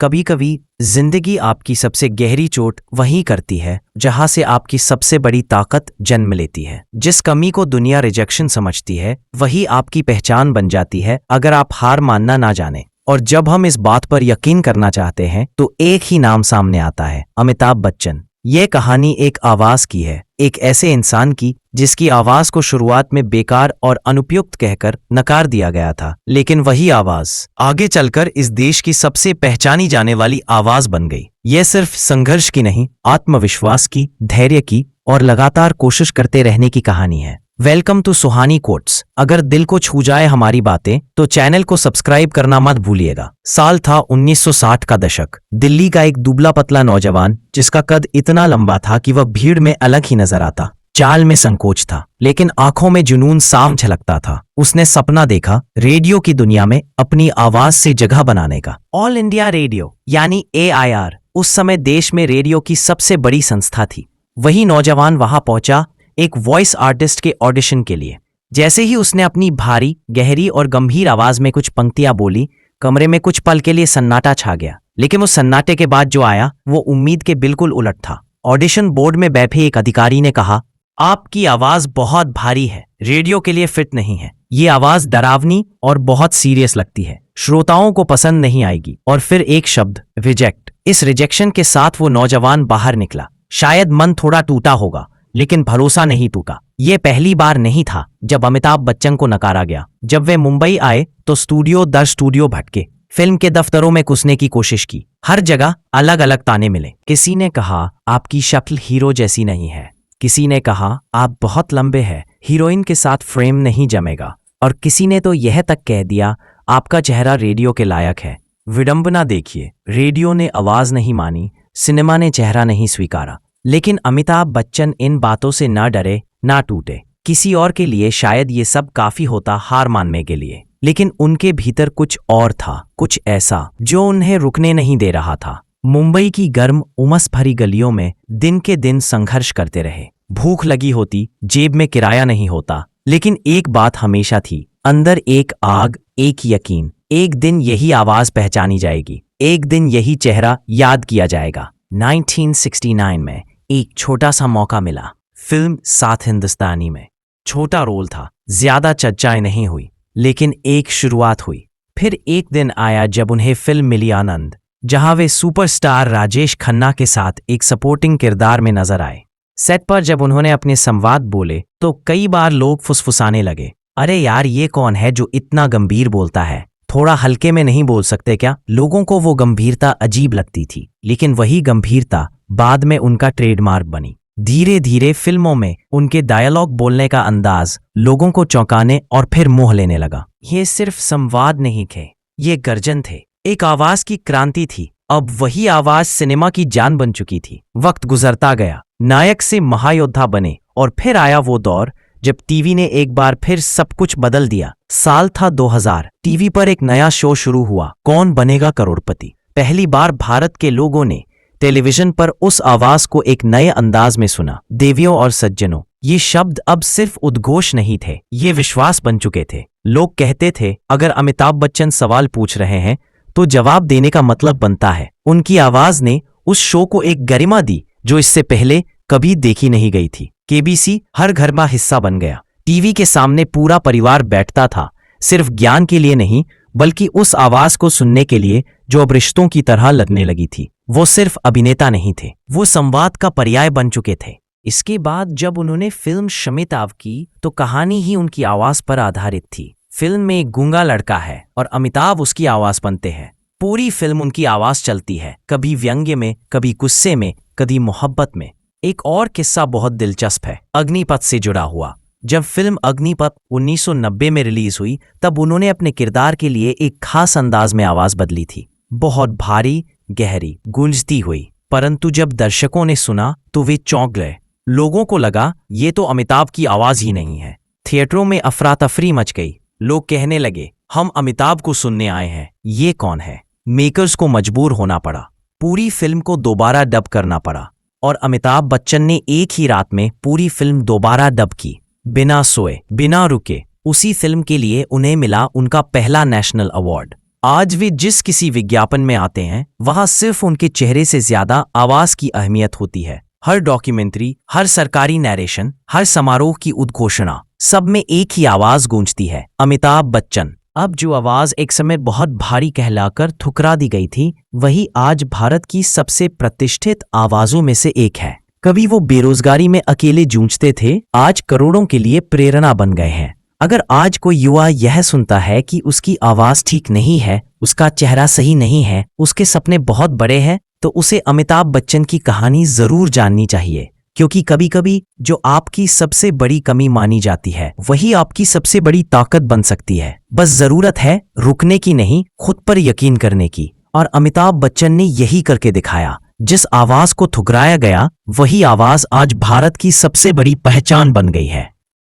कभी कभी जिंदगी आपकी सबसे गहरी चोट वहीं करती है जहां से आपकी सबसे बड़ी ताकत जन्म लेती है। जिस कमी को दुनिया रिजेक्शन समझती है वही आपकी पहचान बन जाती है अगर आप हार मानना ना जाने। और जब हम इस बात पर यकीन करना चाहते हैं तो एक ही नाम सामने आता है, अमिताभ बच्चन। यह कहानी एक आवाज की है, एक ऐसे इंसान की जिसकी आवाज को शुरुआत में बेकार और अनुपयुक्त कहकर नकार दिया गया था, लेकिन वही आवाज आगे चलकर इस देश की सबसे पहचानी जाने वाली आवाज बन गई। यह सिर्फ संघर्ष की नहीं, आत्मविश्वास की, धैर्य की और लगातार कोशिश करते रहने की कहानी है। Welcome to Suhani quotes. अगर दिल को छू जाए हमारी बातें तो चैनल को सब्सक्राइब करना मत भूलिएगा। साल था 1960 का दशक। दिल्ली का एक दुबला पतला नौजवान जिसका कद इतना लंबा था कि वह भीड़ में अलग ही नजर आता। चाल में संकोच था लेकिन आंखों में जुनून साफ झलकता था। उसने सपना देखा रेडियो की दुनिया में अपनी आवाज से जगह बनाने का। ऑल इंडिया रेडियो यानी AIR उस समय देश में रेडियो की सबसे बड़ी संस्था थी। वही नौजवान वहां पहुंचा एक वॉइस आर्टिस्ट के ऑडिशन के लिए। जैसे ही उसने अपनी भारी, गहरी और गंभीर आवाज में कुछ पंक्तियां बोली, कमरे में कुछ पल के लिए सन्नाटा छा गया। लेकिन उस सन्नाटे के बाद जो आया वो उम्मीद के बिल्कुल उलट था। ऑडिशन बोर्ड में बैठे एक अधिकारी ने कहा, आपकी आवाज बहुत भारी है, रेडियो के लिए फिट नहीं है। ये आवाज डरावनी और बहुत सीरियस लगती है, श्रोताओं को पसंद नहीं आएगी। और फिर एक शब्द, रिजेक्ट। इस रिजेक्शन के साथ वो नौजवान बाहर निकला। शायद मन थोड़ा टूटा होगा लेकिन भरोसा नहीं टूटा। ये पहली बार नहीं था जब अमिताभ बच्चन को नकारा गया। जब वे मुंबई आए तो स्टूडियो दर स्टूडियो भटके, फिल्म के दफ्तरों में घुसने की कोशिश की। हर जगह अलग अलग ताने मिले। किसी ने कहा आपकी शक्ल हीरो जैसी नहीं है, किसी ने कहा आप बहुत लंबे हैं, हीरोइन के साथ फ्रेम नहीं जमेगा, और किसी ने तो यह तक कह दिया आपका चेहरा रेडियो के लायक है। विडंबना देखिए, रेडियो ने आवाज नहीं मानी, सिनेमा ने चेहरा नहीं स्वीकारा। लेकिन अमिताभ बच्चन इन बातों से ना डरे ना टूटे। किसी और के लिए शायद ये सब काफी होता, हार मानने के लिए, लेकिन उनके भीतर कुछ और था, कुछ ऐसा जो उन्हें रुकने नहीं दे रहा था। मुंबई की गर्म उमस भरी गलियों में दिन के दिन संघर्ष करते रहे। भूख लगी होती, जेब में किराया नहीं होता, लेकिन एक बात हमेशा थी, अंदर एक आग, एक यकीन। एक दिन यही आवाज पहचानी जाएगी, एक दिन यही चेहरा याद किया जाएगा। 1969 में एक छोटा सा मौका मिला, फिल्म सात हिंदुस्तानी में। छोटा रोल था, ज्यादा चर्चाएं नहीं हुई, लेकिन एक शुरुआत हुई। फिर एक दिन आया जब उन्हें फिल्म मिली आनंद, जहां वे सुपरस्टार राजेश खन्ना के साथ एक सपोर्टिंग किरदार में नजर आए। सेट पर जब उन्होंने अपने संवाद बोले तो कई बार लोग फुसफुसाने लगे, अरे यार ये कौन है जो इतना गंभीर बोलता है, थोड़ा हल्के में नहीं बोल सकते क्या? लोगों को वो गंभीरता अजीब लगती थी, लेकिन वही गंभीरता बाद में उनका ट्रेडमार्क बनी। धीरे धीरे फिल्मों में उनके डायलॉग बोलने का अंदाज लोगों को चौंकाने और फिर मोह लेने लगा। ये सिर्फ संवाद नहीं थे, ये गर्जन थे, एक आवाज की क्रांति थी। अब वही आवाज सिनेमा की जान बन चुकी थी। वक्त गुजरता गया, नायक से महायोद्धा बने, और फिर आया वो दौर जब टीवी ने एक बार फिर सब कुछ बदल दिया। साल था 2000। टीवी पर एक नया शो शुरू हुआ, कौन बनेगा करोड़पति। पहली बार भारत के लोगों ने टेलीविजन पर उस आवाज को एक नए अंदाज में सुना। देवियों और सज्जनों, ये शब्द अब सिर्फ उद्घोष नहीं थे, ये विश्वास बन चुके थे। लोग कहते थे अगर अमिताभ बच्चन सवाल पूछ रहे हैं तो जवाब देने का मतलब बनता है। उनकी आवाज ने उस शो को एक गरिमा दी जो इससे पहले कभी देखी नहीं गई थी। KBC हर घर का हिस्सा बन गया। टीवी के सामने पूरा परिवार बैठता था, सिर्फ ज्ञान के लिए नहीं बल्कि उस आवाज को सुनने के लिए जो अब रिश्तों की तरह लगने लगी थी। वो सिर्फ अभिनेता नहीं थे, वो संवाद का पर्याय बन चुके थे। इसके बाद जब उन्होंने फिल्म शमिताव की तो कहानी ही उनकी आवाज पर आधारित थी। फिल्म में एक गूंगा लड़का है और अमिताभ उसकी आवाज बनते हैं। पूरी फिल्म उनकी आवाज चलती है, कभी व्यंग्य में, कभी गुस्से में, कभी मोहब्बत में। एक और किस्सा बहुत दिलचस्प है, अग्निपथ से जुड़ा हुआ। जब फिल्म अग्निपथ 1990 में रिलीज हुई तब उन्होंने अपने किरदार के लिए एक खास अंदाज में आवाज बदली थी, बहुत भारी, गहरी, गूंजती हुई। परंतु जब दर्शकों ने सुना तो वे चौंक गए। लोगों को लगा ये तो अमिताभ की आवाज ही नहीं है। थिएटरों में अफरा तफरी मच गई। लोग कहने लगे हम अमिताभ को सुनने आए हैं, ये कौन है? मेकर्स को मजबूर होना पड़ा, पूरी फिल्म को दोबारा डब करना पड़ा, और अमिताभ बच्चन ने एक ही रात में पूरी फिल्म दोबारा डब की, बिना सोए, बिना रुके। उसी फिल्म के लिए उन्हें मिला उनका पहला नेशनल अवार्ड। आज वे जिस किसी विज्ञापन में आते हैं वहां सिर्फ उनके चेहरे से ज्यादा आवाज की अहमियत होती है। हर डॉक्यूमेंट्री, हर सरकारी नैरेशन, हर समारोह की उद्घोषणा, सब में एक ही आवाज गूंजती है, अमिताभ बच्चन। अब जो आवाज एक समय बहुत भारी कहलाकर ठुकरा दी गई थी, वही आज भारत की सबसे प्रतिष्ठित आवाजों में से एक है। कभी वो बेरोजगारी में अकेले जूझते थे, आज करोड़ों के लिए प्रेरणा बन गए हैं। अगर आज कोई युवा यह सुनता है कि उसकी आवाज ठीक नहीं है, उसका चेहरा सही नहीं है, उसके सपने बहुत बड़े हैं, तो उसे अमिताभ बच्चन की कहानी जरूर जाननी चाहिए। क्योंकि कभी कभी जो आपकी सबसे बड़ी कमी मानी जाती है, वही आपकी सबसे बड़ी ताकत बन सकती है। बस जरूरत है रुकने की नहीं, खुद पर यकीन करने की। और अमिताभ बच्चन ने यही करके दिखाया। जिस आवाज को ठुकराया गया, वही आवाज आज भारत की सबसे बड़ी पहचान बन गई है।